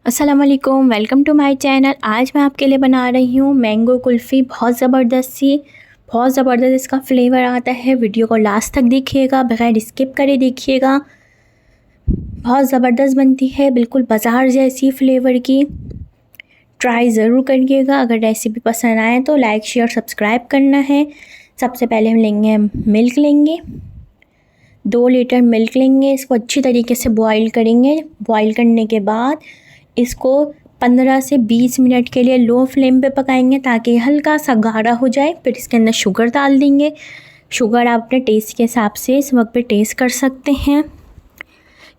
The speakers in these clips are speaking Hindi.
अस्सलाम वालेकुम, वेलकम टू माय चैनल। आज मैं आपके लिए बना रही हूँ मैंगो कुल्फ़ी। बहुत ज़बरदस्त इसका फ्लेवर आता है। वीडियो को लास्ट तक देखिएगा, बगैर स्किप करे देखिएगा। बहुत ज़बरदस्त बनती है, बिल्कुल बाज़ार जैसी फ्लेवर की। ट्राई ज़रूर करिएगा। अगर रेसिपी पसंद आए तो लाइक शेयर सब्सक्राइब करना है। सबसे पहले हम लेंगे मिल्क, लेंगे 2 लीटर मिल्क लेंगे। इसको अच्छी तरीके से बॉईल करेंगे। बॉईल करने के बाद इसको 15 से 20 मिनट के लिए लो फ्लेम पे पकाएंगे ताकि हल्का सा गाढ़ा हो जाए। फिर इसके अंदर शुगर डाल देंगे। शुगर आप अपने टेस्ट के हिसाब से इस वक्त पे टेस्ट कर सकते हैं,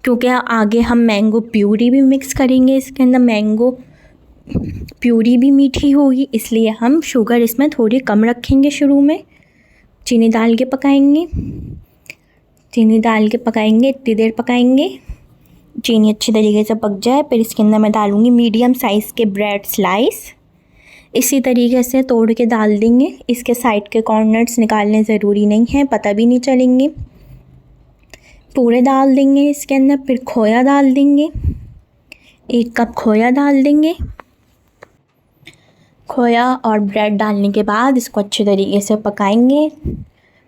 क्योंकि आगे हम मैंगो प्यूरी भी मिक्स करेंगे। इसके अंदर मैंगो प्यूरी भी मीठी होगी, इसलिए हम शुगर इसमें थोड़ी कम रखेंगे। शुरू में चीनी डाल के पकाएंगे। इतनी देर पकाएंगे चीनी अच्छी तरीके से पक जाए। फिर इसके अंदर मैं डालूँगी मीडियम साइज़ के ब्रेड स्लाइस। इसी तरीके से तोड़ के डाल देंगे। इसके साइड के कॉर्नर्स निकालने ज़रूरी नहीं है, पता भी नहीं चलेंगे। पूरे डाल देंगे इसके अंदर। फिर खोया डाल देंगे, 1 कप खोया डाल देंगे। खोया और ब्रेड डालने के बाद इसको अच्छे तरीके से पकाएंगे।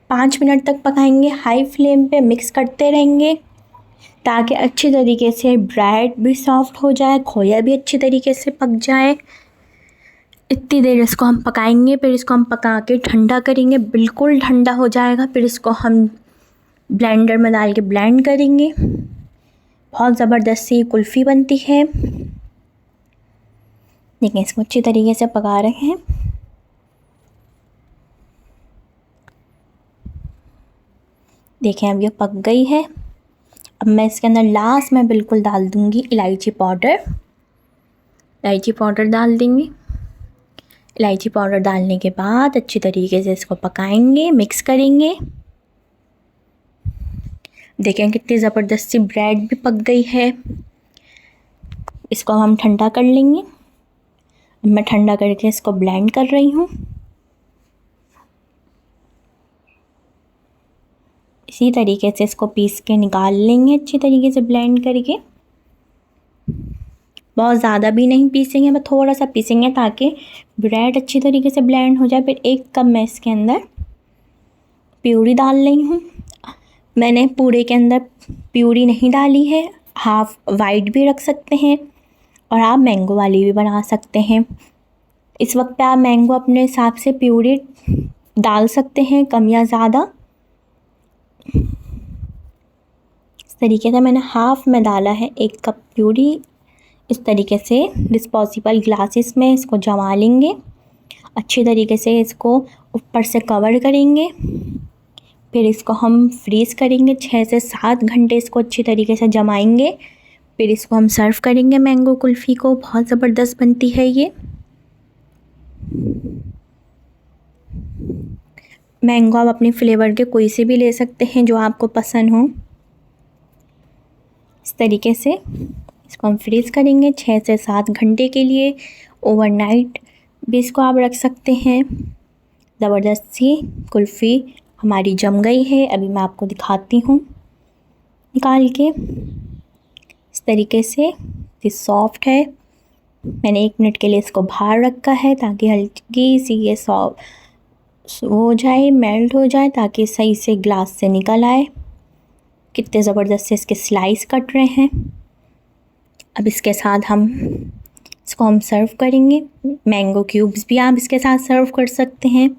5 मिनट तक पकाएंगे। हाई फ्लेम पे मिक्स करते रहेंगे ताकि अच्छी तरीके से ब्रेड भी सॉफ्ट हो जाए, खोया भी अच्छी तरीके से पक जाए। इतनी देर इसको हम पकाएंगे। फिर इसको हम पका के ठंडा करेंगे। बिल्कुल ठंडा हो जाएगा, फिर इसको हम ब्लेंडर में डाल के ब्लेंड करेंगे। बहुत ज़बरदस्त सी कुल्फ़ी बनती है। देखिए, इसको अच्छी तरीके से पका रहे हैं। देखें, अब ये पक गई है। अब मैं इसके अंदर लास्ट में बिल्कुल डाल दूँगी इलायची पाउडर डाल देंगे। इलायची पाउडर डालने के बाद अच्छी तरीके से इसको पकाएंगे, मिक्स करेंगे। देखें कितनी ज़बरदस्त सी ब्रेड भी पक गई है। इसको हम ठंडा कर लेंगे। अब मैं ठंडा करके इसको ब्लेंड कर रही हूँ। इसी तरीके से इसको पीस के निकाल लेंगे, अच्छी तरीके से ब्लेंड करके। बहुत ज़्यादा भी नहीं पीसेंगे, बस थोड़ा सा पीसेंगे ताकि ब्रेड अच्छी तरीके से ब्लेंड हो जाए। फिर 1 कप मैं इसके अंदर प्यूरी डाल रही हूँ। मैंने पूरे के अंदर प्यूरी नहीं डाली है, हाफ़ वाइट भी रख सकते हैं और आप मैंगो वाली भी बना सकते हैं। इस वक्त पे आप मैंगो अपने हिसाब से प्यूरी डाल सकते हैं, कम या ज़्यादा। इस तरीके से मैंने हाफ़ में डाला है 1 कप प्यूरी। इस तरीके से डिस्पोजेबल ग्लासेस में इसको जमा लेंगे। अच्छी तरीके से इसको ऊपर से कवर करेंगे। फिर इसको हम फ्रीज़ करेंगे 6 से 7 घंटे। इसको अच्छी तरीके से जमाएंगे। फिर इसको हम सर्व करेंगे मैंगो कुल्फ़ी को। बहुत ज़बरदस्त बनती है ये। मैंगो आप अपने फ्लेवर के कोई से भी ले सकते हैं जो आपको पसंद हो। इस तरीके से इसको हम फ्रीज़ करेंगे 6 से 7 घंटे के लिए। ओवरनाइट भी इसको आप रख सकते हैं। ज़बरदस्त सी कुल्फ़ी हमारी जम गई है। अभी मैं आपको दिखाती हूँ निकाल के। इस तरीके से ये सॉफ्ट है। मैंने 1 मिनट के लिए इसको बाहर रखा है ताकि हल्की सी ये सॉफ्ट हो जाए, मेल्ट हो जाए, ताकि सही से ग्लास से निकल आए। कितने ज़बरदस्त से इसके स्लाइस कट रहे हैं। अब इसके साथ इसको हम सर्व करेंगे। मैंगो क्यूब्स भी आप इसके साथ सर्व कर सकते हैं।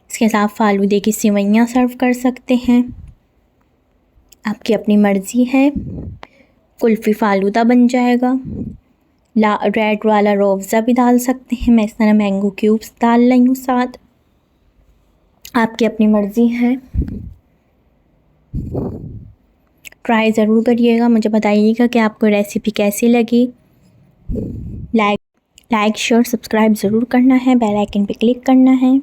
इसके साथ फालूदे की सेवइयाँ सर्व कर सकते हैं, आपकी अपनी मर्ज़ी है। कुल्फ़ी फालूदा बन जाएगा। रेड वाला रोज़ा भी डाल सकते हैं। मैं इस तरह मैंगो क्यूब्स डाल रही हूँ साथ, आपकी अपनी मर्ज़ी है। ट्राई ज़रूर करिएगा। मुझे बताइएगा कि आपको रेसिपी कैसी लगी। लाइक शेयर सब्सक्राइब ज़रूर करना है, बेल आइकन पे क्लिक करना है।